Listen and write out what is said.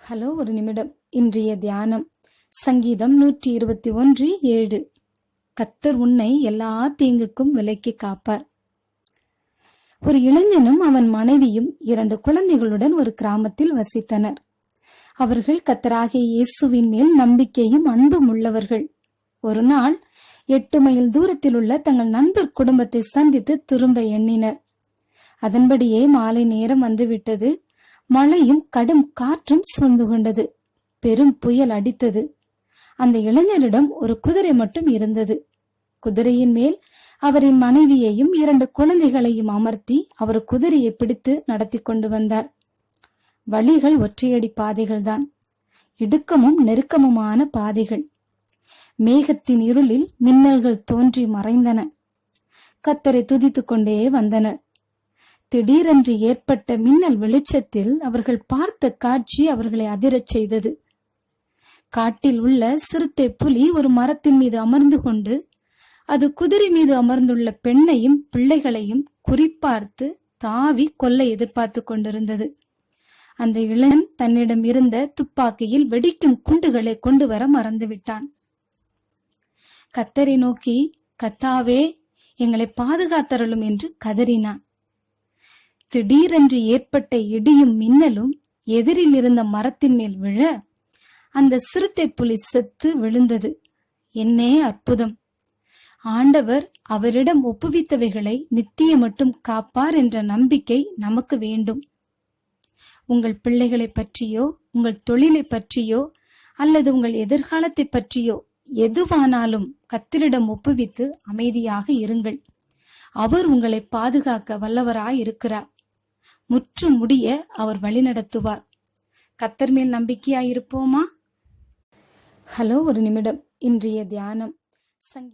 Hello ஒரு நிமிடம். இன்றைய தியானம் சங்கீதம் 121:7. கர்த்தர் உன்னை எல்லா தீங்குக்கும் விலக்கி காப்பார். ஒரு இளைஞனும் அவன் மனைவியும் 2 குழந்தைகளுடன் ஒரு கிராமத்தில் வசித்தனர். அவர்கள் கர்த்தராகிய இயேசுவின் மேல் நம்பிக்கையும் அன்பும் உள்ளவர்கள். ஒரு நாள் 8 மைல் தூரத்தில் உள்ள தங்கள் நண்பர் குடும்பத்தை சந்தித்து திரும்ப எண்ணினர். அதன்படியே மாலை நேரம் வந்துவிட்டது. மழையும் கடும் காற்றும் சூழ்ந்து கொண்டது. பெரும் புயல் அடித்தது. அந்த இளைஞரிடம் ஒரு குதிரை மட்டும் இருந்தது. குதிரையின் மேல் அவரின் மனைவியையும் 2 குழந்தைகளையும் அமர்த்தி அவர் குதிரையை பிடித்து நடத்தி கொண்டு வந்தார். வழிகள் ஒற்றையடி பாதைகள்தான். இடுக்கமும் நெருக்கமுமான பாதைகள். மேகத்தின் இருளில் மின்னல்கள் தோன்றி மறைந்தன. கர்த்தரை துதித்துக் கொண்டே வந்தனர். திடீரென்று ஏற்பட்ட மின்னல் வெளிச்சத்தில் அவர்கள் பார்த்த காட்சி அவர்களை அதிரச் செய்தது. காட்டில் உள்ள சிறுத்தை புலி ஒரு மரத்தின் மீது அமர்ந்து கொண்டு அது குதிரை மீது அமர்ந்துள்ள பெண்ணையும் பிள்ளைகளையும் குறிப்பார்த்து தாவி கொல்ல எதிர்பார்த்து கொண்டிருந்தது. அந்த இளைஞன் தன்னிடம் இருந்த துப்பாக்கியில் வெடிக்கும் குண்டுகளை கொண்டு வர மறந்துவிட்டான். கர்த்தரை நோக்கி, கர்த்தாவே, எங்களை பாதுகாத்தருளும் என்று கதறினான். திடீரென்று ஏற்பட்ட இடியும் மின்னலும் எதிரில் இருந்த மரத்தின் மேல் விழ அந்த சிறுத்தை புலி செத்து விழுந்தது. என்னே அற்புதம்! ஆண்டவர் அவரிடம் ஒப்புவித்தவைகளை நித்திய மட்டும் காப்பார் என்ற நம்பிக்கை நமக்கு வேண்டும். உங்கள் பிள்ளைகளை பற்றியோ, உங்கள் தொழிலை பற்றியோ, அல்லது உங்கள் எதிர்காலத்தை பற்றியோ எதுவானாலும் கர்த்தரிடம் ஒப்புவித்து அமைதியாக இருங்கள். அவர் உங்களை பாதுகாக்க வல்லவராயிருக்கிறார். முற்றும் முடிய அவர் வழிநடத்துவார். கர்த்தர் மேல் நம்பிக்கையாயிருப்போமா? ஹலோ ஒரு நிமிடம். இன்றைய தியானம்